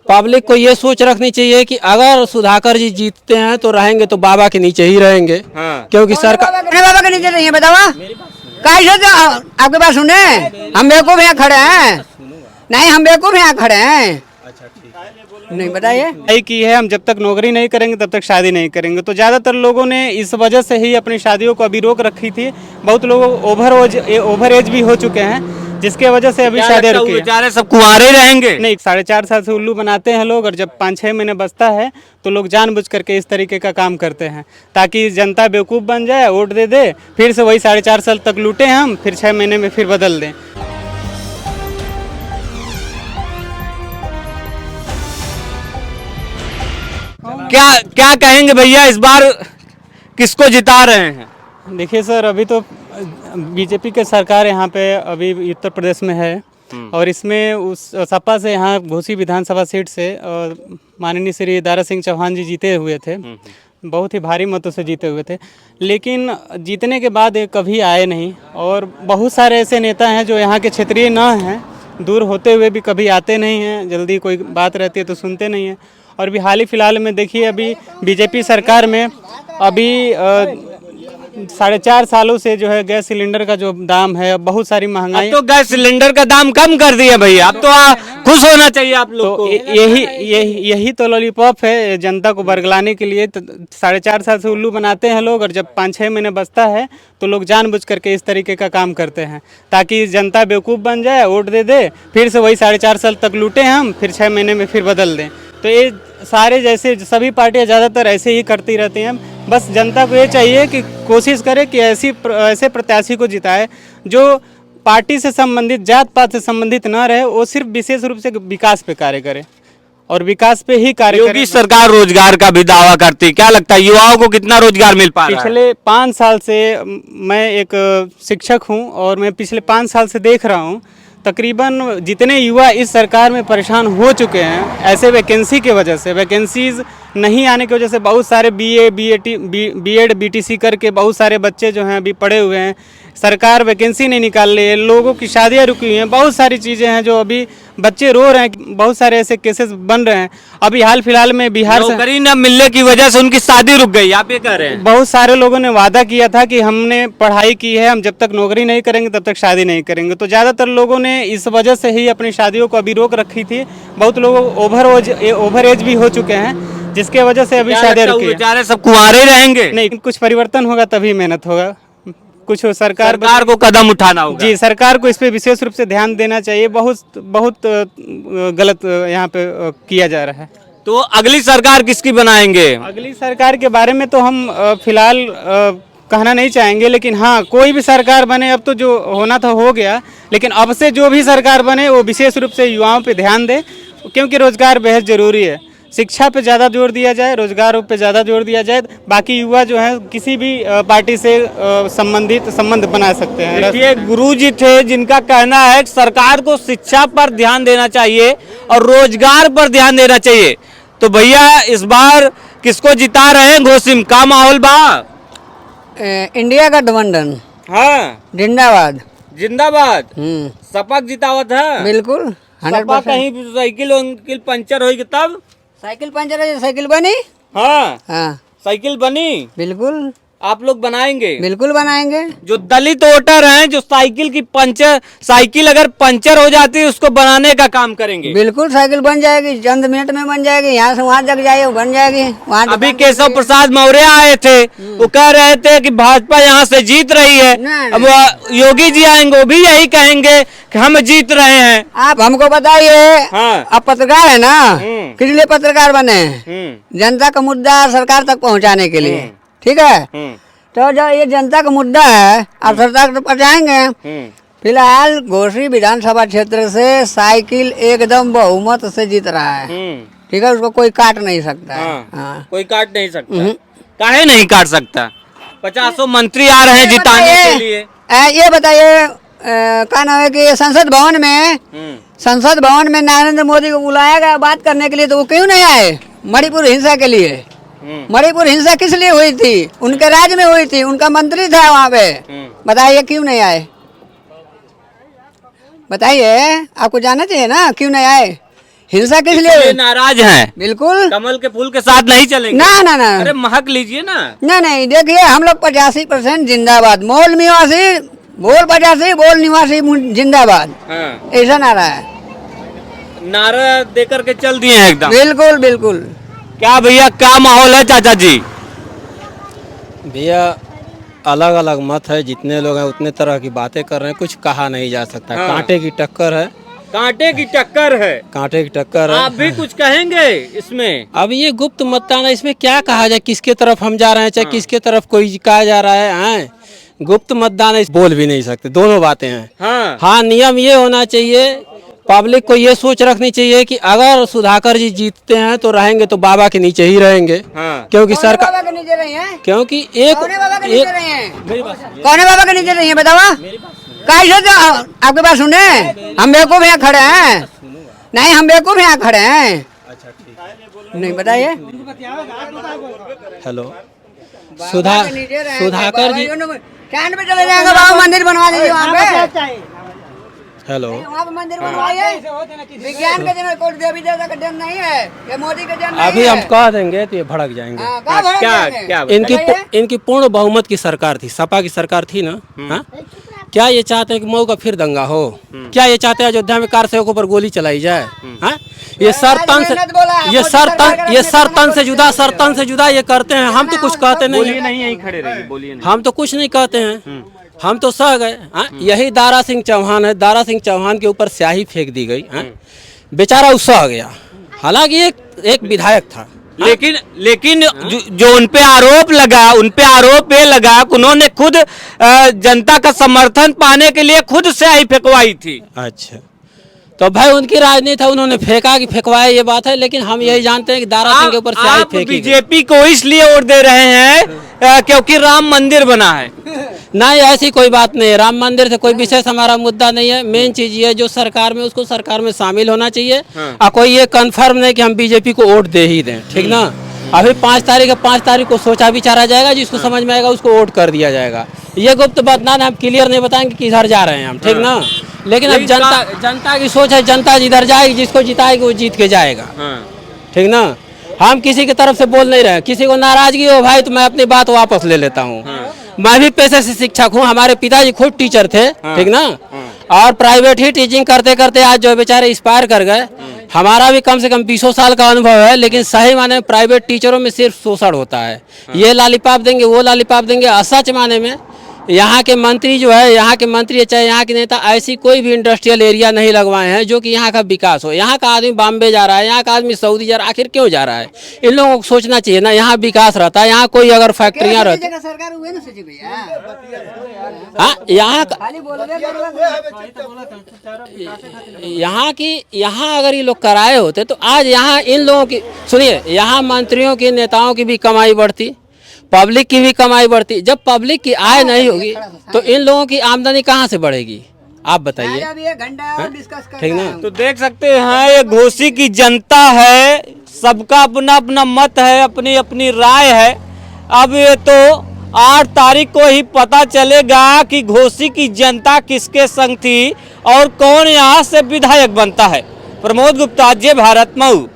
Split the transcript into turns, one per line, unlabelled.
Public को ये सोच रखनी चाहिए कि अगर सुधाकर जी जीतते हैं तो रहेंगे तो बाबा के नीचे ही रहेंगे।
हाँ।
क्योंकि सरकार
बाबा के नीचे नहीं है, बतावा कैसे तो आपके पास सुने, हम बेवकूफ यहाँ खड़े हैं, नहीं हम बेवकूफ यहाँ खड़े हैं। नहीं बताइए
यही की है, हम जब तक नौकरी नहीं करेंगे तब तक शादी नहीं करेंगे। तो ज़्यादातर लोगों ने इस वजह से ही अपनी शादियों को अभी रोक रखी थी। बहुत लोग ओवर एज भी हो चुके हैं, जिसके वजह से अभी शादी रुकी है।
बेचारे सब कुंवारे रहेंगे।
नहीं, 4.5 साल से उल्लू बनाते हैं लोग, और जब 5-6 महीने बचता है तो लोग जानबूझ करके इस तरीके का काम करते हैं ताकि जनता बेवकूफ़ बन जाए, वोट दे दे, फिर से वही 4.5 साल तक लूटें हम, फिर 6 महीने में फिर बदल दें।
क्या क्या कहेंगे भैया, इस बार किसको जिता रहे हैं?
देखिए सर, अभी तो बीजेपी की सरकार यहाँ पे अभी उत्तर प्रदेश में है, और इसमें उस सपा से यहाँ घोसी विधानसभा सीट से माननीय श्री दारा सिंह चौहान जी जीते हुए थे। बहुत ही भारी मतों से जीते हुए थे, लेकिन जीतने के बाद ये कभी आए नहीं। और बहुत सारे ऐसे नेता हैं जो यहाँ के क्षेत्रीय न हैं, दूर होते हुए भी कभी आते नहीं हैं, जल्दी कोई बात रहती है तो सुनते नहीं हैं। और भी हाल ही फिलहाल में देखिए, अभी बीजेपी सरकार में अभी 4.5 सालों से जो है गैस सिलेंडर का जो दाम है, बहुत सारी महंगाई।
अब तो गैस सिलेंडर का दाम कम कर दिया भैया, अब तो खुश होना चाहिए आप लोग
तो
को।
यही तो लॉलीपॉप है जनता को बरगलाने के लिए। 4.5 साल से उल्लू बनाते हैं लोग, और जब 5-6 महीने बचता है तो लोग जानबूझ करके इस तरीके का काम करते हैं ताकि जनता बेवकूफ़ बन जाए, वोट दे दे, फिर से वही 4.5 साल तक लूटें हम, फिर 6 महीने में फिर बदल दें। तो ये सारे जैसे सभी पार्टियां ज़्यादातर ऐसे ही करती रहती हैं। बस जनता को ये चाहिए कि कोशिश करे कि ऐसे प्रत्याशी को जिताए जो पार्टी से संबंधित, जात पात से संबंधित ना रहे, वो सिर्फ विशेष रूप से विकास पे कार्य करे, और विकास पे ही कार्य करे।
योगी सरकार रोजगार का भी दावा करती है, क्या लगता है युवाओं को कितना रोजगार मिल पा रहा है?
पिछले 5 साल से मैं एक शिक्षक हूँ, और मैं पिछले 5 साल से देख रहा हूँ तकरीबन जितने युवा इस सरकार में परेशान हो चुके हैं ऐसे वैकेंसी के वजह से, वैकेंसीज नहीं आने की वजह से, बहुत सारे बीएड बीटीसी करके बहुत सारे बच्चे जो हैं अभी पढ़े हुए हैं, सरकार वैकेंसी नहीं निकाल रही है, लोगों की शादियां रुकी हुई हैं, बहुत सारी चीज़ें हैं जो अभी बच्चे रो रहे हैं, बहुत सारे ऐसे केसेस बन रहे हैं। अभी हाल फिलहाल में बिहार से
नौकरी न मिलने की वजह से उनकी शादी रुक गई, आप ये कह रहे हैं?
बहुत सारे लोगों ने वादा किया था कि हमने पढ़ाई की है, हम जब तक नौकरी नहीं करेंगे तब तक शादी नहीं करेंगे। तो ज़्यादातर लोगों ने इस वजह से ही अपनी शादियों को अभी रोक रखी थी। बहुत लोग ओवर एज भी हो चुके हैं, जिसके वजह से अभी शादी रुकी है।
बेचारे सब कुंवारे रहेंगे।
नहीं, कुछ परिवर्तन होगा तभी मेहनत होगा, कुछ सरकार
को कदम उठाना होगा।
जी, सरकार को इस पे विशेष रूप से ध्यान देना चाहिए। बहुत गलत यहाँ पे किया जा रहा है।
तो अगली सरकार किसकी बनाएंगे?
अगली सरकार के बारे में तो हम फिलहाल कहना नहीं चाहेंगे, लेकिन हाँ, कोई भी सरकार बने, अब तो जो होना था हो गया, लेकिन अब से जो भी सरकार बने वो विशेष रूप से युवाओं पे ध्यान दे, क्योंकि रोजगार बेहद जरूरी है। शिक्षा पे ज़्यादा जोर दिया जाए, रोजगार पे ज़्यादा जोर दिया जाए, बाकी युवा जो है किसी भी पार्टी से संबंध बना सकते हैं।
देखिए, गुरुजी थे जिनका कहना है कि सरकार को शिक्षा पर ध्यान देना चाहिए और रोजगार पर ध्यान देना चाहिए। तो भैया इस बार किसको जिता रहे हैं घोसी में? का माहौल बा?
इंडिया का गठबंधन।
हाँ,
जिंदाबाद।
जिंदाबाद। सपक जितावत है
बिल्कुल 100%।
कहीं साइकिल पंचर होगी तब
साइकिल पंचर है, साइकिल बनी।
हाँ,
हाँ
साइकिल बनी।
बिल्कुल,
आप लोग बनाएंगे?
बिल्कुल बनाएंगे।
जो दलित वोटर हैं जो साइकिल अगर पंचर हो जाती है उसको बनाने का काम करेंगे?
बिल्कुल, साइकिल बन जाएगी, चंद मिनट में बन जाएगी, यहाँ से वहाँ तक जाए वो बन जाएगी। वहाँ
अभी केशव प्रसाद मौर्य आए थे, वो कह रहे थे कि भाजपा यहाँ से जीत रही है। अब योगी जी आएंगे वो भी यही कहेंगे कि हम जीत रहे हैं।
आप हमको बताइए।
हाँ।
आप पत्रकार है ना, किस लिए पत्रकार बने? जनता का मुद्दा सरकार तक पहुँचाने के लिए, ठीक है? तो जो ये जनता का मुद्दा है आप सरकार तक पहुँचाएंगे। फिलहाल घोसी विधानसभा क्षेत्र से साइकिल एकदम बहुमत से जीत रहा है, ठीक है? उसको कोई काट नहीं सकता है। हाँ।
कोई काट नहीं सकता। काहे नहीं काट सकता? 50 मंत्री आ रहे हैं जिताने के लिए।
ये बताइए, क्या नाम है कि संसद भवन में नरेंद्र मोदी को बुलाया गया बात करने के लिए, तो वो क्यों नहीं आए? मणिपुर हिंसा के लिए। मणिपुर हिंसा किस लिए हुई थी? उनके राज्य में हुई थी, उनका मंत्री था वहाँ पे। बताइए क्यों नहीं आए? बताइए, आपको जानना चाहिए ना क्यों नहीं आए? हिंसा किस
इसलिए
लिए?
नाराज हैं,
बिल्कुल
कमल के फूल के साथ नहीं चलेंगे।
ना ना ना
अरे महक लीजिए ना।
नहीं, देखिए हम लोग 85% जिंदाबाद, मूल निवासी बोल 85, बोल निवासी जिंदाबाद,
हाँ।
ऐसा नारा है।
नारा दे करके चल दिए हैं एकदम।
बिल्कुल बिल्कुल।
क्या भैया क्या माहौल है चाचा जी?
भैया अलग अलग मत है, जितने लोग हैं उतने तरह की बातें कर रहे हैं, कुछ कहा नहीं जा सकता।
हाँ।
कांटे की टक्कर है,
कांटे की टक्कर है।
कांटे की टक्कर है।
आप भी कुछ कहेंगे इसमें?
अब ये गुप्त मतदान है, इसमें क्या कहा जाए, किसके तरफ हम जा रहे हैं, चाहे किसके तरफ कोई कहा जा रहा है, हैं? गुप्त मतदान है, बोल भी नहीं सकते, दोनों बातें हैं।
हाँ।
हाँ, नियम ये होना चाहिए, पब्लिक को ये सोच रखनी चाहिए कि अगर सुधाकर जी जीतते हैं तो रहेंगे तो बाबा के नीचे ही रहेंगे।
हाँ।
क्योंकि
कौन है
सरकार,
बाबा के नीचे रही हैं?
क्योंकि एक
कौन है बाबा के नीचे रही हैं?
मेरी बात सुनिए।
कौन है बाबा के नीचे रही हैं बतावा? कैसे तो आपके पास सुने, हम बेवकूफ यहाँ खड़े हैं। नहीं, हम बेवकूफ यहाँ खड़े हैं।
अच्छा ठीक,
नहीं बताइए।
हेलो,
बाबा के नीचे रहे हैं,
सुधाकर
बाबा
जी,
चांद पे चले जाएंगे, बाबा मंदिर बनवा दीजिए वहाँ पे।
हेलो,
वहाँ पे मंदिर बनवाइए। विज्ञान का जन्म, कोई देवी देवता का जन्म नहीं है, ये मोदी का जन्म
अभी
नहीं
हम
है।
कह देंगे तो ये भड़क जाएंगे।
हाँ, कहाँ भड़क
क्या
जाएंगे?
क्या
इनकी पूर्ण बहुमत की सरकार थी, सपा की सरकार थी ना। हाँ? क्या ये चाहते हैं कि मऊ का फिर दंगा हो? क्या ये चाहते हैं अयोध्या में कार सेवकों पर गोली चलाई जाए? हाँ? ये सर तन से, ये सर तन से जुदा, सर तन से जुदा ये करते हैं। हम तो कुछ कहते नहीं
बोलिए
हैं,
नहीं, यहीं खड़े रहिए, बोलिए नहीं।
हम तो कुछ नहीं कहते हैं, हम तो सह गए। हाँ? यही दारा सिंह चौहान है, दारा सिंह चौहान के ऊपर स्याही फेंक दी गई। हाँ? बेचारा वो सह गया, हालांकि एक विधायक था।
लेकिन जो उन पे आरोप लगा, उन पे आरोप ये लगा कि उन्होंने खुद जनता का समर्थन पाने के लिए खुद से आई फेंकवाई थी।
अच्छा, तो भाई उनकी राजनीति है, उन्होंने फेंका कि फेंकवाया ये बात है, लेकिन हम यही जानते हैं कि दारा सिंह के ऊपर स्याही
आप
फेंकी गई।
बीजेपी को इसलिए वोट दे रहे हैं क्योंकि राम मंदिर बना है।
नहीं, ऐसी कोई बात नहीं है, राम मंदिर से कोई विशेष हमारा मुद्दा नहीं है। मेन चीज ये है, जो सरकार में उसको सरकार में शामिल होना चाहिए। और कोई ये कंफर्म नहीं कि हम बीजेपी को वोट दे ही दें, ठीक ना। अभी 5 तारीख को सोचा विचारा जाएगा, जिसको समझ में आएगा उसको वोट कर दिया जाएगा। ये गुप्त मतदान हम क्लियर नहीं बताएंगे किधर जा रहे हैं हम, ठीक ना। लेकिन अब जनता की सोच है, जनता जिधर जाएगी, जिसको जिताएगी वो जीत के जाएगा, ठीक ना। हम किसी की तरफ से बोल नहीं रहे, किसी को नाराजगी हो भाई तो मैं अपनी बात वापस ले लेता हूँ। मैं भी पेशे से शिक्षक हूँ, हमारे पिताजी खुद टीचर थे, ठीक ना। और प्राइवेट ही टीचिंग करते करते आज जो बेचारे एक्सपायर कर गए। हमारा भी कम से कम 20 साल का अनुभव है, लेकिन सही माने प्राइवेट टीचरों में सिर्फ शोषण होता है। ये लॉलीपॉप देंगे, वो लॉलीपॉप देंगे। और सच माने में यहाँ के मंत्री जो है, यहाँ के मंत्री चाहे यहाँ के नेता, ऐसी कोई भी इंडस्ट्रियल एरिया नहीं लगवाए हैं जो कि यहाँ का विकास हो। यहाँ का आदमी बॉम्बे जा रहा है, यहाँ का आदमी सऊदी जा रहा है, आखिर क्यों जा रहा है? इन लोगों को सोचना चाहिए ना, यहाँ विकास रहता है, यहाँ कोई अगर फैक्ट्रियाँ रहती,
सरकार हुए ना सचिव भैया।
हाँ,
खाली बोलोगे
यहाँ अगर ये लोग कराए होते तो आज यहाँ इन लोगों की, सुनिए, यहाँ मंत्रियों की, नेताओं की भी कमाई बढ़ती, पब्लिक की भी कमाई बढ़ती। जब पब्लिक की आय नहीं होगी तो इन लोगों की आमदनी कहाँ से बढ़ेगी, आप बताइए, ठीक ना।
तो देख सकते हैं ये घोसी की जनता है, सबका अपना अपना मत है, अपनी अपनी राय है। अब ये तो 8 तारीख को ही पता चलेगा कि घोसी की जनता किसके संग थी और कौन यहाँ से विधायक बनता है। प्रमोद गुप्ता, जय भारत, मऊ।